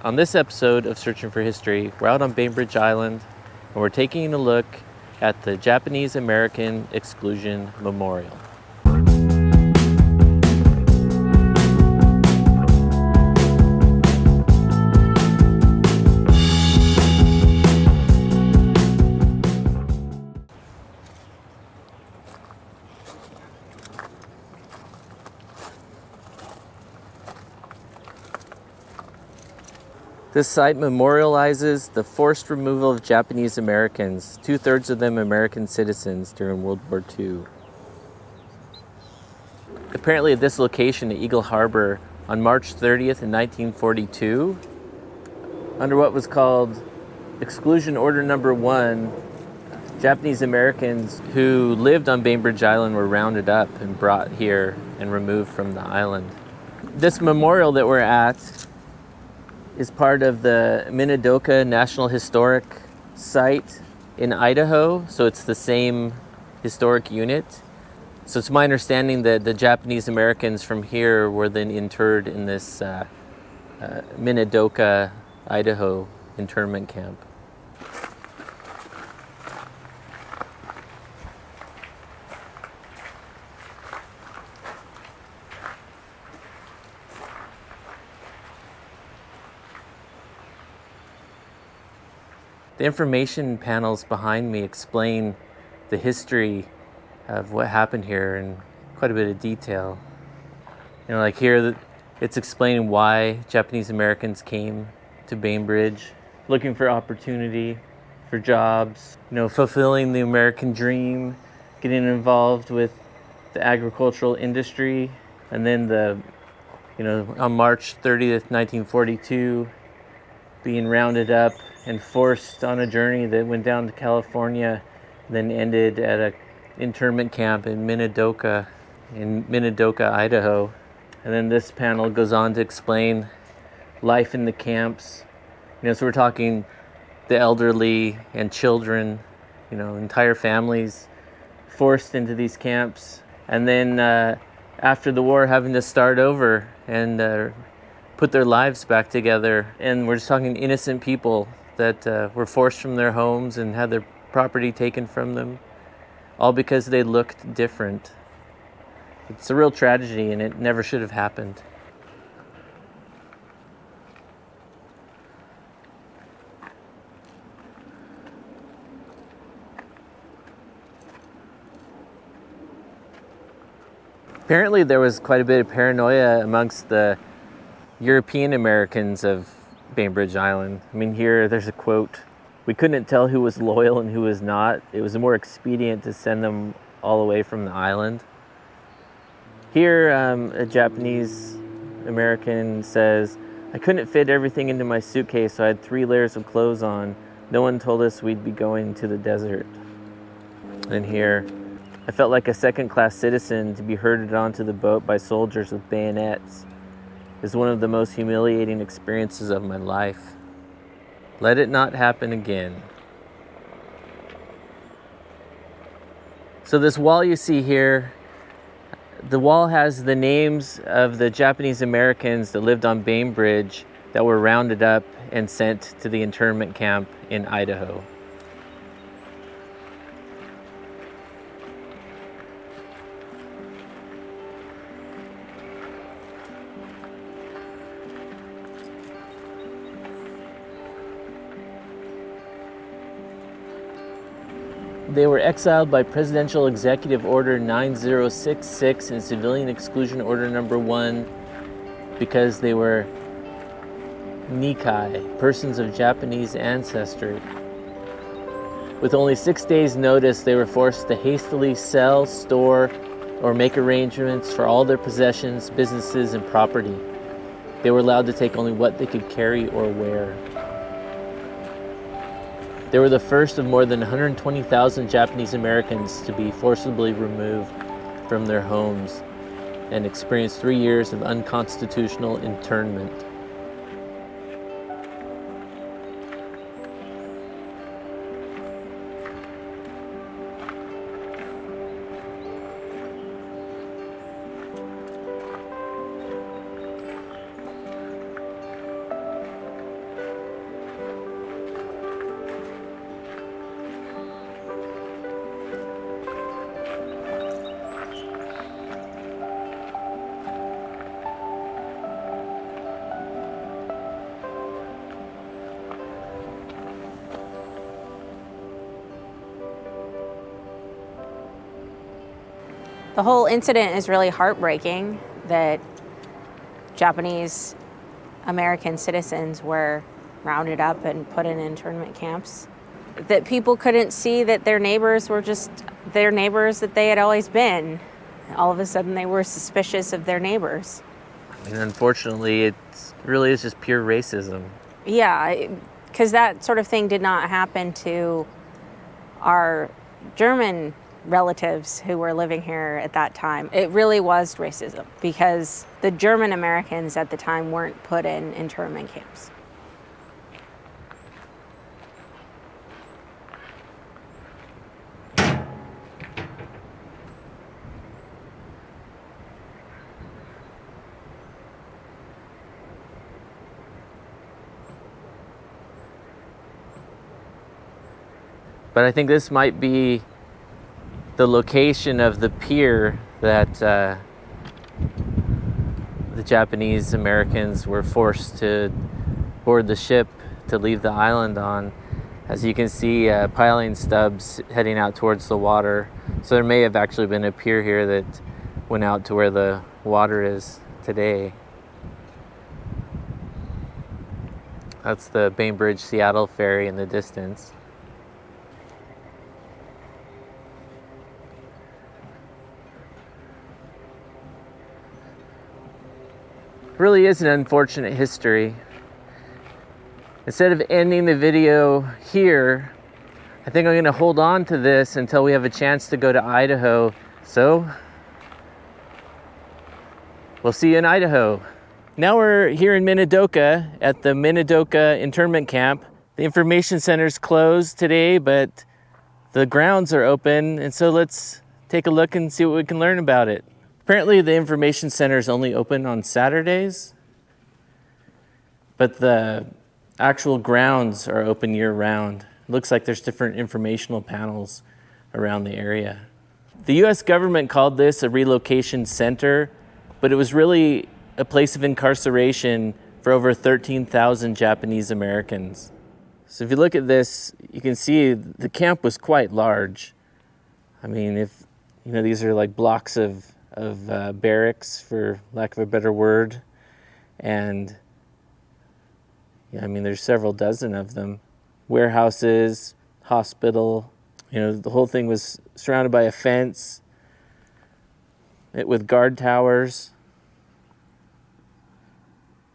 On this episode of Searching for History, we're out on Bainbridge Island and we're taking a look at the Japanese American Exclusion Memorial. This site memorializes the forced removal of Japanese Americans, 2/3 of them American citizens, during World War II. Apparently at this location at Eagle Harbor on March 30th in 1942, under what was called Exclusion Order Number 1, Japanese Americans who lived on Bainbridge Island were rounded up and brought here and removed from the island. This memorial that we're at is part of the Minidoka National Historic Site in Idaho, so it's the same historic unit. So it's my understanding that the Japanese Americans from here were then interred in this Minidoka, Idaho internment camp. The information panels behind me explain the history of what happened here in quite a bit of detail. You know, like here, it's explaining why Japanese Americans came to Bainbridge, looking for opportunity, for jobs, you know, fulfilling the American dream, getting involved with the agricultural industry, and then on March 30th, 1942, being rounded up and forced on a journey that went down to California, then ended at an internment camp in Minidoka, Idaho. And then this panel goes on to explain life in the camps. You know, so we're talking the elderly and children, you know, entire families forced into these camps. And then after the war, having to start over and put their lives back together. And we're just talking innocent people that were forced from their homes and had their property taken from them, all because they looked different. It's a real tragedy, and it never should have happened. Apparently there was quite a bit of paranoia amongst the European Americans of Bainbridge Island. I mean, here there's a quote: "We couldn't tell who was loyal and who was not. It was more expedient to send them all away from the island." Here, a Japanese American says, "I couldn't fit everything into my suitcase, so I had 3 layers of clothes on. No one told us we'd be going to the desert." And here, "I felt like a second-class citizen to be herded onto the boat by soldiers with bayonets is one of the most humiliating experiences of my life. Let it not happen again." So this wall you see here, the wall has the names of the Japanese Americans that lived on Bainbridge that were rounded up and sent to the internment camp in Idaho. They were exiled by Presidential Executive Order 9066 and Civilian Exclusion Order Number 1 because they were Nikai, persons of Japanese ancestry. With only 6 days' notice, they were forced to hastily sell, store, or make arrangements for all their possessions, businesses, and property. They were allowed to take only what they could carry or wear. They were the first of more than 120,000 Japanese Americans to be forcibly removed from their homes and experience 3 years of unconstitutional internment. The whole incident is really heartbreaking that Japanese American citizens were rounded up and put in internment camps. That people couldn't see that their neighbors were just their neighbors that they had always been. All of a sudden they were suspicious of their neighbors. And unfortunately, it really is just pure racism. Yeah, because that sort of thing did not happen to our German relatives who were living here at that time. It really was racism because the German Americans at the time weren't put in internment camps. But I think this might be the location of the pier that the Japanese Americans were forced to board the ship to leave the island on. As you can see, piling stubs heading out towards the water. So there may have actually been a pier here that went out to where the water is today. That's the Bainbridge Seattle ferry in the distance. Really is an unfortunate history. Instead of ending the video here, I think I'm going to hold on to this until we have a chance to go to Idaho. So, we'll see you in Idaho. Now we're here in Minidoka at the Minidoka Internment Camp. The information center's closed today, but the grounds are open, and so let's take a look and see what we can learn about it. Apparently the information center is only open on Saturdays, but the actual grounds are open year-round. It looks like there's different informational panels around the area. The U.S. government called this a relocation center, but it was really a place of incarceration for over 13,000 Japanese Americans. So if you look at this, you can see the camp was quite large. I mean, if you know, these are like blocks of barracks, for lack of a better word, and yeah, I mean, there's several dozen of them. Warehouses, hospital, you know, the whole thing was surrounded by a fence with guard towers.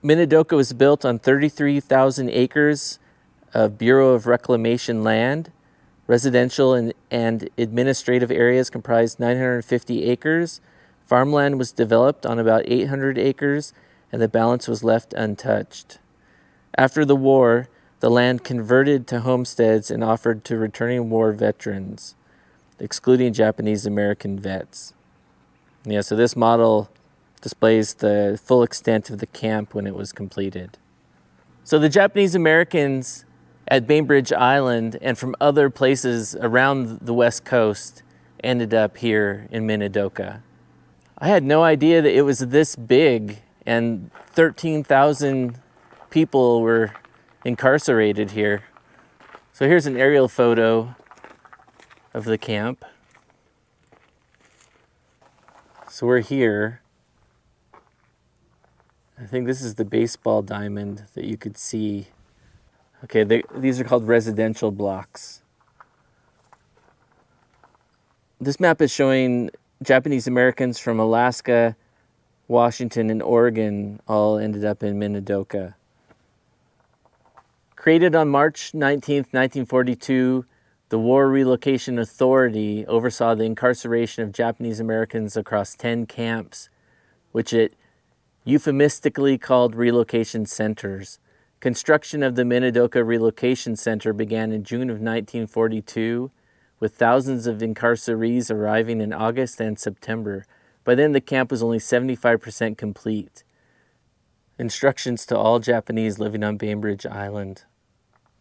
Minidoka was built on 33,000 acres of Bureau of Reclamation land. Residential and administrative areas comprised 950 acres. Farmland was developed on about 800 acres, and the balance was left untouched. After the war, the land converted to homesteads and offered to returning war veterans, excluding Japanese American vets. Yeah, so this model displays the full extent of the camp when it was completed. So the Japanese Americans at Bainbridge Island and from other places around the West Coast ended up here in Minidoka. I had no idea that it was this big, and 13,000 people were incarcerated here. So here's an aerial photo of the camp. So we're here. I think this is the baseball diamond that you could see. Okay, these are called residential blocks. This map is showing Japanese Americans from Alaska, Washington, and Oregon all ended up in Minidoka. Created on March 19, 1942, the War Relocation Authority oversaw the incarceration of Japanese Americans across 10 camps, which it euphemistically called relocation centers. Construction of the Minidoka Relocation Center began in June of 1942, with thousands of incarcerees arriving in August and September. By then, the camp was only 75% complete. Instructions to all Japanese living on Bainbridge Island.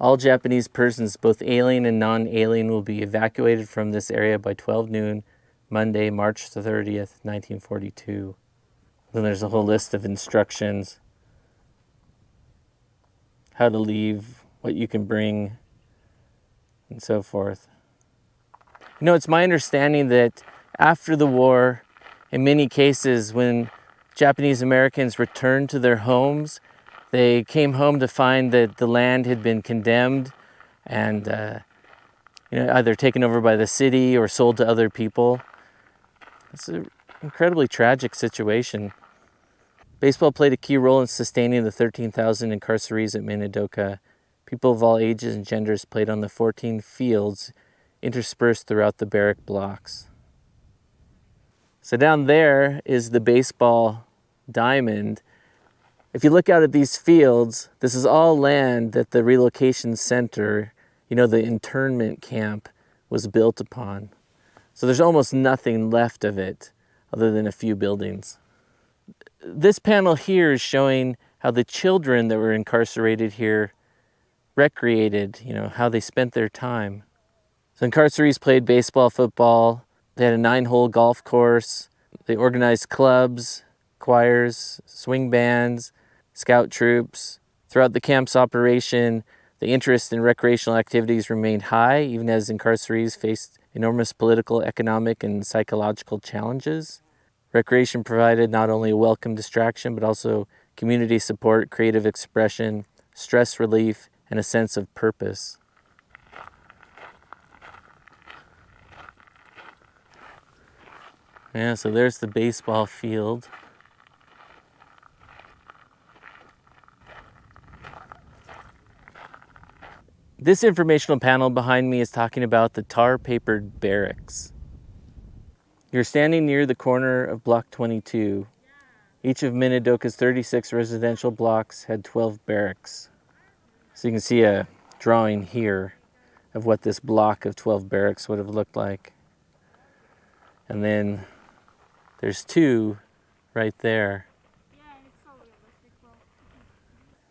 All Japanese persons, both alien and non-alien, will be evacuated from this area by 12 noon, Monday, March 30th, 1942. Then there's a whole list of instructions. How to leave, what you can bring, and so forth. You know, it's my understanding that after the war, In many cases, when Japanese Americans returned to their homes, they came home to find that the land had been condemned and either taken over by the city or sold to other people. It's an incredibly tragic situation. Baseball played a key role in sustaining the 13,000 incarcerees at Minidoka. People of all ages and genders played on the 14 fields interspersed throughout the barrack blocks. So down there is the baseball diamond. If you look out at these fields, this is all land that the relocation center, the internment camp, was built upon. So there's almost nothing left of it other than a few buildings. This panel here is showing how the children that were incarcerated here recreated, how they spent their time. So incarcerees played baseball, football. They had a 9-hole golf course. They organized clubs, choirs, swing bands, scout troops. Throughout the camp's operation, the interest in recreational activities remained high, even as incarcerees faced enormous political, economic, and psychological challenges. Recreation provided not only a welcome distraction, but also community support, creative expression, stress relief, and a sense of purpose. Yeah, so there's the baseball field. This informational panel behind me is talking about the tar-papered barracks. You're standing near the corner of Block 22. Each of Minidoka's 36 residential blocks had 12 barracks. So you can see a drawing here of what this block of 12 barracks would have looked like. And then there's 2 right there.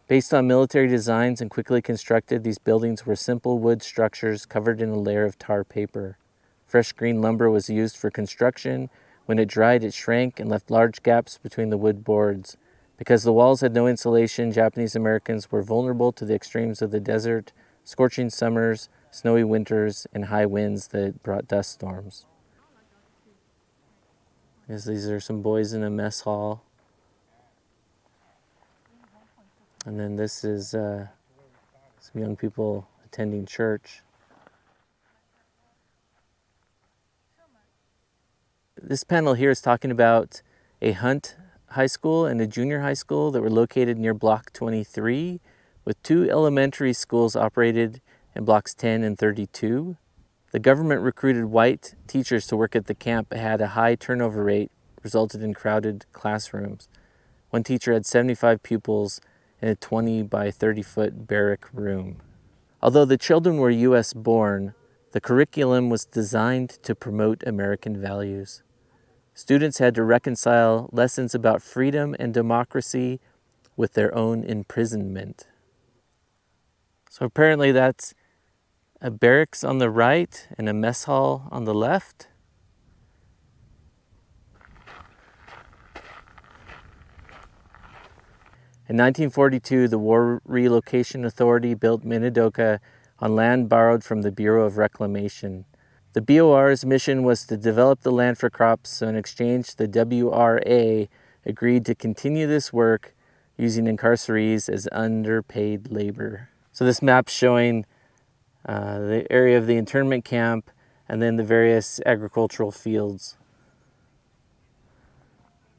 Based on military designs and quickly constructed, these buildings were simple wood structures covered in a layer of tar paper. Fresh green lumber was used for construction. When it dried, it shrank and left large gaps between the wood boards. Because the walls had no insulation, Japanese Americans were vulnerable to the extremes of the desert, scorching summers, snowy winters, and high winds that brought dust storms. These are some boys in a mess hall. And then this is some young people attending church. This panel here is talking about a Hunt High School and a junior high school that were located near Block 23, with 2 elementary schools operated in Blocks 10 and 32. The government recruited white teachers to work at the camp, but had a high turnover rate, resulted in crowded classrooms. One teacher had 75 pupils in a 20 by 30 foot barrack room. Although the children were U.S. born, the curriculum was designed to promote American values. Students had to reconcile lessons about freedom and democracy with their own imprisonment. So apparently that's a barracks on the right and a mess hall on the left. In 1942, the War Relocation Authority built Minidoka on land borrowed from the Bureau of Reclamation. The BOR's mission was to develop the land for crops, so in exchange, the WRA agreed to continue this work using incarcerees as underpaid labor. So this map's showing the area of the internment camp and then the various agricultural fields.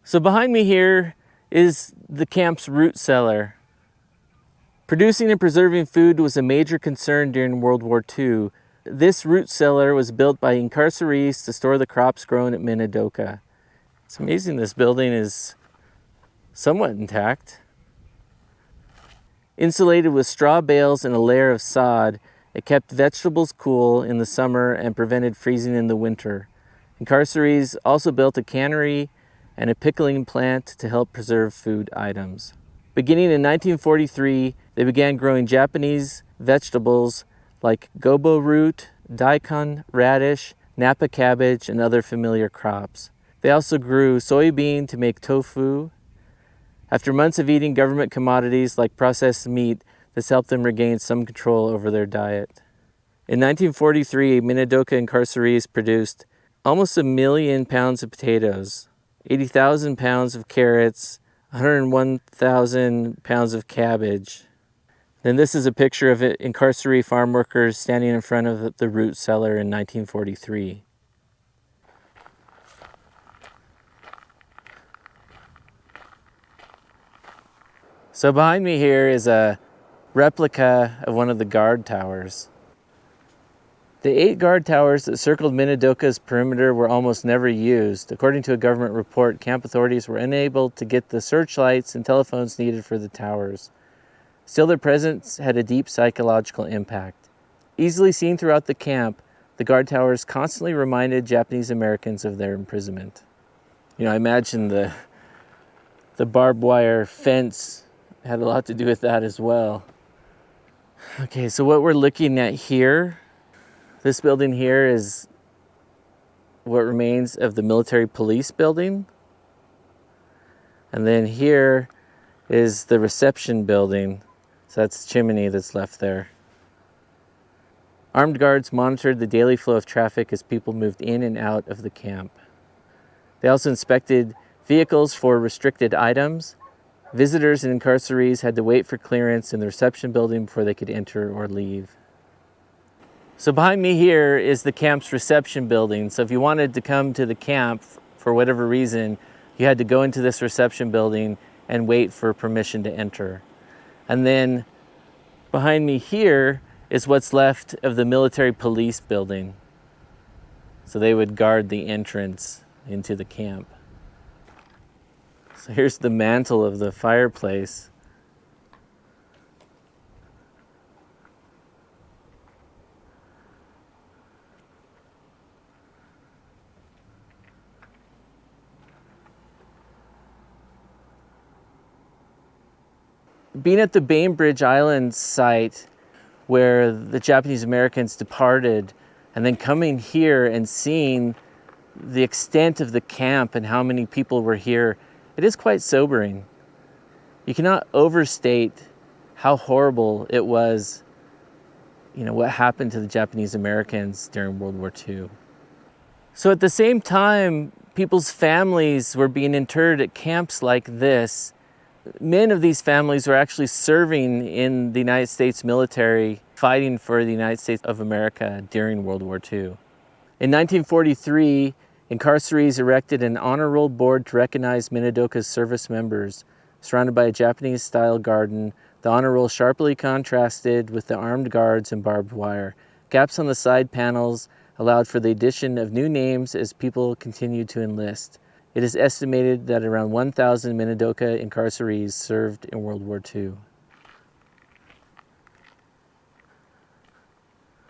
So behind me here is the camp's root cellar. Producing and preserving food was a major concern during World War II. This root cellar was built by incarcerees to store the crops grown at Minidoka. It's amazing this building is somewhat intact. Insulated with straw bales and a layer of sod, it kept vegetables cool in the summer and prevented freezing in the winter. Incarcerees also built a cannery and a pickling plant to help preserve food items. Beginning in 1943, they began growing Japanese vegetables like gobo root, daikon radish, napa cabbage, and other familiar crops. They also grew soybean to make tofu. After months of eating government commodities like processed meat, this helped them regain some control over their diet. In 1943, Minidoka incarcerees produced almost 1 million pounds of potatoes. 80,000 pounds of carrots, 101,000 pounds of cabbage. Then this is a picture of incarcerated farm workers standing in front of the root cellar in 1943. So behind me here is a replica of one of the guard towers. The 8 guard towers that circled Minidoka's perimeter were almost never used. According to a government report, camp authorities were unable to get the searchlights and telephones needed for the towers. Still, their presence had a deep psychological impact. Easily seen throughout the camp, the guard towers constantly reminded Japanese Americans of their imprisonment. You know, I imagine the barbed wire fence had a lot to do with that as well. Okay, so what we're looking at here, this building here is what remains of the military police building. And then here is the reception building. So that's the chimney that's left there. Armed guards monitored the daily flow of traffic as people moved in and out of the camp. They also inspected vehicles for restricted items. Visitors and incarcerees had to wait for clearance in the reception building before they could enter or leave. So behind me here is the camp's reception building. So if you wanted to come to the camp for whatever reason, you had to go into this reception building and wait for permission to enter. And then behind me here is what's left of the military police building. So they would guard the entrance into the camp. So here's the mantle of the fireplace. Being at the Bainbridge Island site where the Japanese Americans departed, and then coming here and seeing the extent of the camp and how many people were here, it is quite sobering. You cannot overstate how horrible it was, you know, what happened to the Japanese Americans during World War II. So at the same time, people's families were being interred at camps like this. Men of these families were actually serving in the United States military, fighting for the United States of America during World War II. In 1943, incarcerees erected an honor roll board to recognize Minidoka's service members. Surrounded by a Japanese-style garden, the honor roll sharply contrasted with the armed guards and barbed wire. Gaps on the side panels allowed for the addition of new names as people continued to enlist. It is estimated that around 1,000 Minidoka incarcerees served in World War II.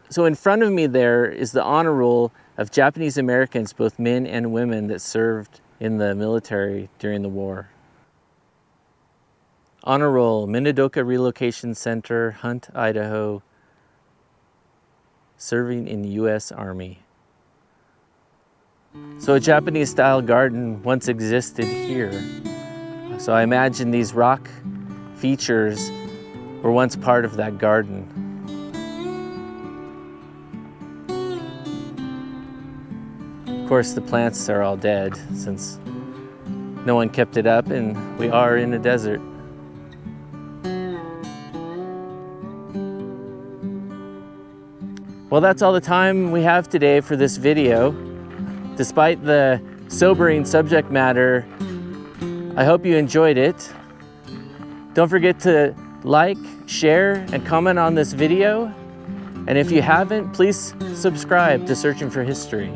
So in front of me there is the honor roll of Japanese Americans, both men and women, that served in the military during the war. Honor roll, Minidoka Relocation Center, Hunt, Idaho, serving in the U.S. Army. So a Japanese-style garden once existed here. So I imagine these rock features were once part of that garden. Of course, the plants are all dead since no one kept it up and we are in a desert. Well, that's all the time we have today for this video. Despite the sobering subject matter, I hope you enjoyed it. Don't forget to like, share, and comment on this video. And if you haven't, please subscribe to Searching for History.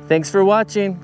Thanks for watching.